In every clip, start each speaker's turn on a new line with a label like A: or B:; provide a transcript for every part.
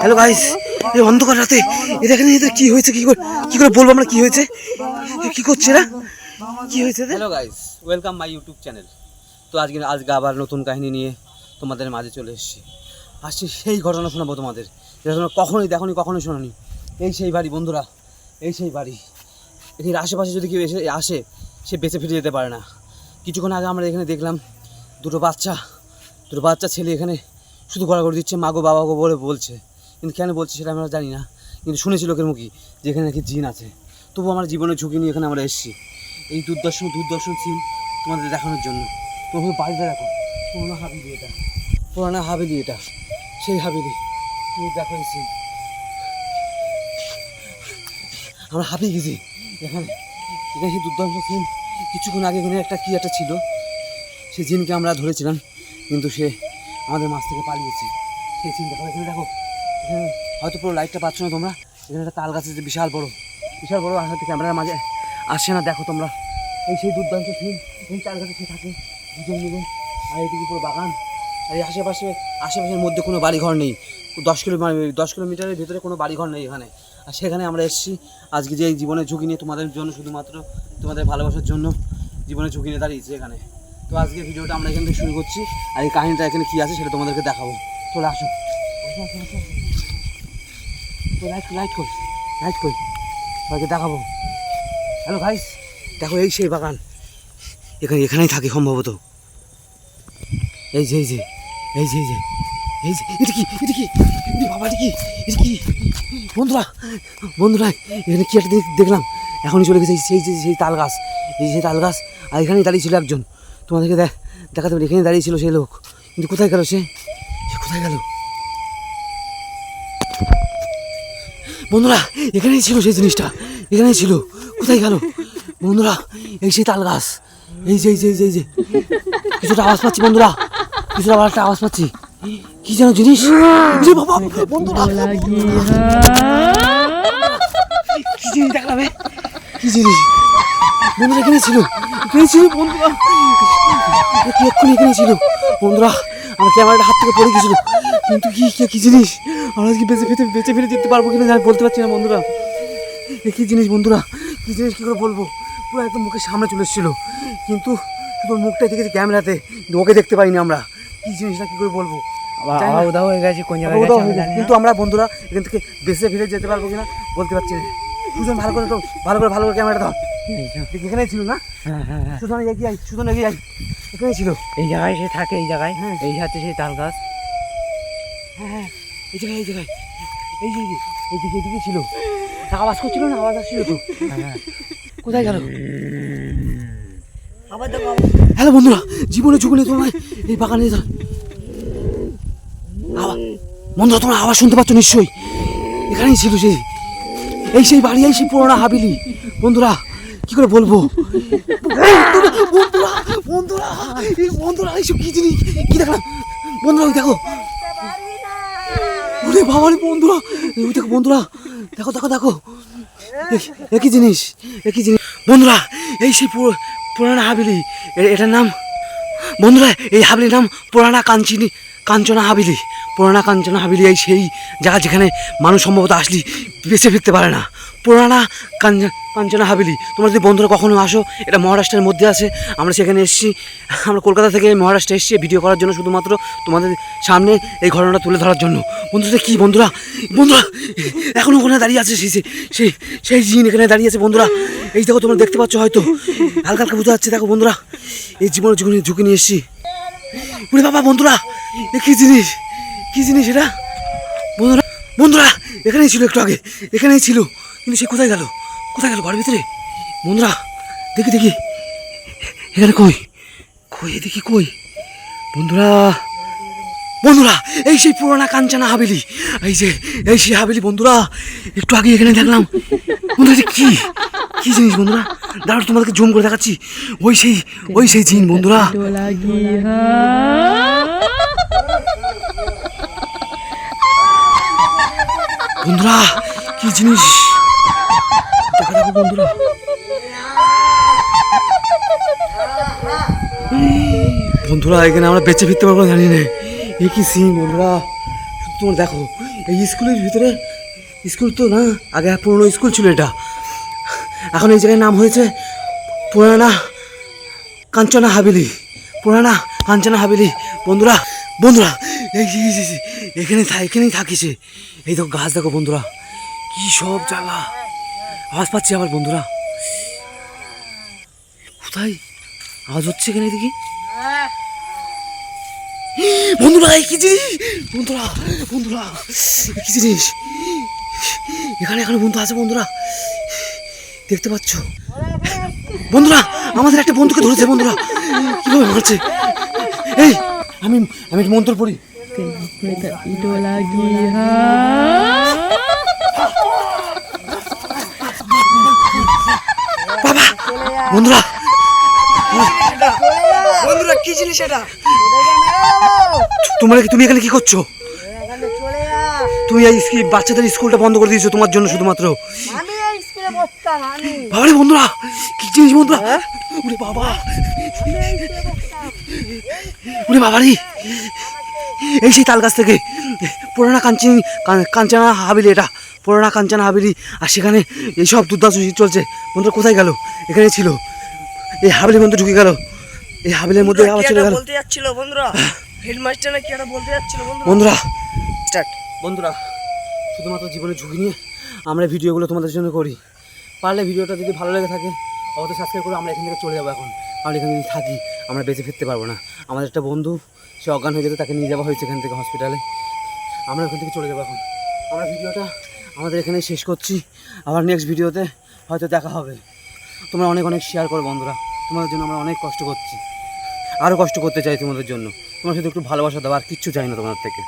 A: Hello guys, এই অন্ধকার রাতে দেখেন এদের কি হয়েছে, কি করে বলবো আমরা কি হয়েছে, কি করছে এরা, কি হয়েছে?
B: Hello guys, welcome my YouTube channel. তো আজকে আবার নতুন কাহিনী নিয়ে তোমাদের মাঝে চলে আসছি সেই ঘটনা শোনাবো তোমাদের, যেটা তোমরা কখনোই দেখোনি, কখনোই শোনোনি। এই সেই বাড়ি বন্ধুরা, এই সেই বাড়ি। এর আশেপাশে যদি কেউ আসে সে বেঁচে ফিরে যেতে পারে না। কিছুক্ষণ আগে আমরা এখানে দেখলাম দুটো বাচ্চা ছেলে এখানে শুধু গড়াগড়ি দিচ্ছে, মাগো বাবাগো বলে বলছে, কিন্তু কেন বলছে সেটা আমরা জানি না, কিন্তু শুনেছি লোকের মুখে যে এখানে নাকি জিন আছে। তবু আমার জীবনের ঝুঁকি নিয়ে এখানে আমরা এসেছি এই দূরদর্শন সিন তোমাদের দেখানোর জন্য। তবু বাড়িটা দেখো, পুরানা হাভেলি এটা সেই হাভেলি। তুমি দেখো এই সিন, আমরা হাঁপিয়ে গেছি এখানে সেই দুর্দান্ত সিন। কিছুক্ষণ আগে এখানে একটা ছিল, সেই জিনকে আমরা ধরেছিলাম, কিন্তু সে আমাদের মাছ থেকে পালিয়েছে। সেই সিনটা এখানে দেখো, এখানে হয়তো পুরো লাইটটা পাচ্ছ না তোমরা, এখানে একটা তাল গাছ আছে বিশাল বড়, আর হয়তো ক্যামেরার মাঝে আসছে না। দেখো তোমরা এই সেই দুর্দান্ত সিন, এই তাল গাছে সে থাকে দুজন মিলে, আর এদিকে পুরো বাগান, আর এই আশেপাশের মধ্যে কোনো বাড়িঘর নেই। 10 কিলোমিটারের ভিতরে কোনো বাড়িঘর নেই এখানে। আর সেখানে আমরা এসেছি আজকে যে এই জীবনের ঝুঁকি নিয়ে তোমাদের জন্য, শুধুমাত্র তোমাদের ভালোবাসার জন্য জীবনের ঝুঁকি নিয়ে দাঁড়িয়েছি এখানে। তো আজকে ভিডিওটা আমরা এখান থেকে শুরু করছি, আর এই কাহিনীটা এখানে কী আছে সেটা তোমাদেরকে দেখাবো। চলে আসো, লাইট কই সবাইকে দেখাবো। হ্যালো ভাইস, দেখো এই সেই বাগান, এখানেই থাকে সম্ভবত। এই যে এটা কি বাবা, এটা কি বন্ধুরা এখানে কি একটা দেখলাম, এখনই চলে গেছে সেই তাল গাছ, আর এখানেই দাঁড়িয়ে ছিল একজন, তোমাদেরকে দেখাতে পারি। এখানে দাঁড়িয়ে ছিল সেই লোক, কিন্তু কোথায় গেল সে কোথায় গেল বন্ধুরা? এখানেই ছিল সেই জিনিসটা, এখানেই ছিল, কোথায় গেল বন্ধুরা? এই সেই তাল গাছ, এই যে কিছুটা আওয়াজ পাচ্ছি বন্ধুরা, একটা আওয়াজ পাচ্ছি, কি যেন জিনিস বন্ধুরা, কি জিনিস দেখলাম, কি জিনিস বন্ধুরা? এখানে ছিল বন্ধুরা, এক্ষুনি এখানে ছিল বন্ধুরা। আমার ক্যামেরাটা হাত থেকে পড়ে গেছিল, কিন্তু কি জিনিস, আমরা আজকে বেঁচে ফিরে যেতে পারবো কিনা জানি, বলতে পারছি না বন্ধুরা। কি জিনিস বন্ধুরা, কি জিনিস কী করে বলবো? পুরো একদম মুখের সামনে চলে এসেছিলো, কিন্তু তোর মুখটাই দেখেছি ক্যামেরাতে, ওকে দেখতে পাইনি আমরা। কি জিনিসটা কী করে বলবো, কিন্তু আমরা বন্ধুরা এখান থেকে বেঁচে ফিরে যেতে পারবো কিনা বলতে পারছি না। সুজন ভালো করে ক্যামেরাটা ধর, এখানেই ছিল না? সুজন এগিয়ে আই, এখানেই ছিল,
C: এই জায়গায় সে থাকে, এই জায়গায়, এই হাতে সেই তাল গাছ,
A: এই জায়গায় এইদিকে ছিল, আওয়াজ করছিল না, আওয়াজ আসছিল তো, কোথায় গেল? হ্যালো বন্ধুরা, জীবনে ঝুঁকি নিয়ে তোমায় এই বাগানে বন্ধুরা, তোমরা আওয়াজ শুনতে পাচ্ছ নিশ্চয়ই, এখানেই ছিল সেই বাড়ি, এই সেই পুরোনো হাভেলি বন্ধুরা। কি করে বলবো বন্ধুরা এইসব কি জিনিস, কি দেখলাম বন্ধুরা? ওই দেখো, ওরে বাবা রে বন্ধুরা, ওই দেখো বন্ধুরা, দেখো একই জিনিস বন্ধুরা। এই সেই পুরানা হাভেলি, এটার নাম বন্ধুরা, এই হাভেলির নাম কাঞ্চনা হাভেলি। এই সেই জায়গা যেখানে মানুষ সম্ভবত আসলে বেঁচে ফিরতে পারে না, পুরানা কাঞ্চনা হাভেলি। তোমরা যদি বন্ধুরা কখনো আসো, এটা মহারাষ্ট্রের মধ্যে আছে। আমরা সেখানে এসেছি, আমরা কলকাতা থেকে মহারাষ্ট্রে এসেছি ভিডিও করার জন্য, শুধুমাত্র তোমাদের সামনে এই ঘটনাটা তুলে ধরার জন্য। বন্ধুরা কি বন্ধুরা এখনো ওখানে দাঁড়িয়ে আছে সেই জিন এখানে দাঁড়িয়ে আছে বন্ধুরা। এই দেখো, তোমরা দেখতে পাচ্ছ হয়তো, হালকা বোঝা যাচ্ছে। দেখো বন্ধুরা, এই জীবনের ঝুঁকি নিয়ে এসেছি। ওরে বাবা বন্ধুরা, কি জিনিস এটা বন্ধুরা? এখানেই ছিল, একটু আগে এখানেই ছিল, কিন্তু সে কোথায় গেল ঘরের ভিতরে বন্ধুরা? দেখি এখানে কই এদিকে কই বন্ধুরা? এই সেই পুরোনো কাঞ্চনা হাভেলি, এই সেই হাভেলি বন্ধুরা। একটু আগে এখানে দেখলাম বন্ধুরা, কি জিনিস বন্ধুরা? দাঁড়াও, তোমাদেরকে জুম করে দেখাচ্ছি। ওই সেই জিন বন্ধুরা। কি জিনিস বন্ধুরা, বন্ধুরা এখানে আমরা বেঁচে ফিরতে পারবো না জানি না। এ কি সিন বন্ধুরা, শুধু তোমরা দেখো এই স্কুলের ভিতরে, স্কুল তো না, আগে পুরনো স্কুল ছিল এটা, এখন এই জায়গায় নাম হয়েছে পুরানা কাঞ্চনা হাভেলি, পুরানা কাঞ্চনা হাভেলি। বন্ধুরা বন্ধুরা এখানেই থাকিছে। এই দেখো গাছ দেখো বন্ধুরা, কি সব জায়গা, আওয়াজ পাচ্ছি আবার বন্ধুরা, কোথায় আওয়াজ হচ্ছে এখানে দেখি বন্ধুরা। এই কি জিনিস বন্ধুরা, বন্ধুরা এ কি জিনিস, এখানে বন্ধু আছে বন্ধুরা, দেখতে পাচ্ছ বন্ধুরা, আমাদের একটা বন্ধুকে ধরেছে বন্ধুরা, কিভাবে মারছে। এই আমি একটা মন্ত্র পড়ি। বাবা বন্ধুরা,
D: বন্ধুরা কি জিনিস এটা?
A: তুমি এখানে কি করছো? তুমি এই বাচ্চাদের স্কুলটা বন্ধ করে দিয়েছো তোমার জন্য শুধুমাত্র।
D: আমি এই স্কুলে পড়তাম, আমি
A: বাবারে বন্ধুরা, কি জিনিস বন্ধুরা, ওরে বাবা, ওরে বাবারে, এই সেই তাল গাছ থেকে পুরানা কাঞ্চনা হাভেলি, এটা পুরানা কাঞ্চনা হাভেলি। আর সেখানে এইসব দুর্দান্ত চলছে বন্ধুরা। কোথায় গেল? এখানে ছিল, এই হাভেলির মধ্যে ঢুকে গেল, এই হাভেলির মধ্যে আবার চলে গেল
D: বলতে যাচ্ছিল বন্ধুরা, হেডমাস্টার না কি একটা বলতে যাচ্ছিল
A: বন্ধুরা।
D: স্টার্ট।
A: বন্ধুরা শুধুমাত্র জীবনের ঝুঁকি নিয়ে আমরা ভিডিওগুলো তোমাদের জন্য করি। পারলে ভিডিওটা যদি ভালো লেগে থাকে অবশ্যই সাবস্ক্রাইব করে আমরা এখান থেকে চলে যাবো। এখন আমরা এখানে যদি থাকি আমরা বেঁচে ফিরতে পারবো না। আমাদের একটা বন্ধু সে অজ্ঞান হয়ে যেত, তাকে নিয়ে যাওয়া হয়েছে এখান থেকে হসপিটালে। আমরা এখান থেকে চলে যাবো। এখন আমরা ভিডিওটা আমাদের এখানেই শেষ করছি। আবার নেক্সট ভিডিওতে হয়তো দেখা হবে। তোমরা অনেক শেয়ার করো বন্ধুরা, তোমাদের জন্য আমরা অনেক কষ্ট করছি, আরও কষ্ট করতে চাই তোমাদের জন্য। তোমরা শুধু একটু ভালোবাসা দাও, আর কিচ্ছু চাই না তোমাদের থেকে।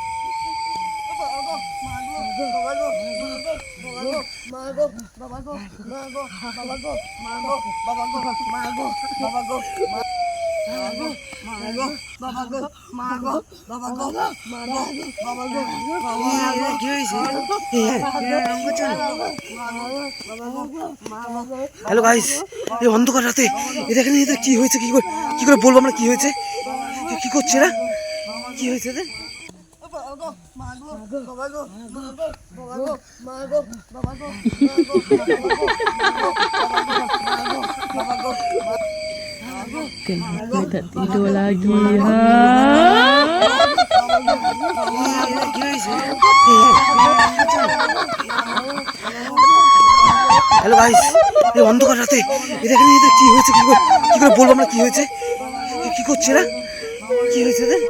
A: হ্যালো গাইস, এই অন্ধকার রাতে এদের কি হয়েছে, কি করে বলবো আমরা কি হয়েছে, কি করছে এরা, কি হয়েছে এদের? হ্যালো গাইস, এই অন্ধকার রাতে এদের কি হয়েছে, কি করে বলবো আমরা কি হয়েছে, কি করছে এরা, কি হয়েছে এদের?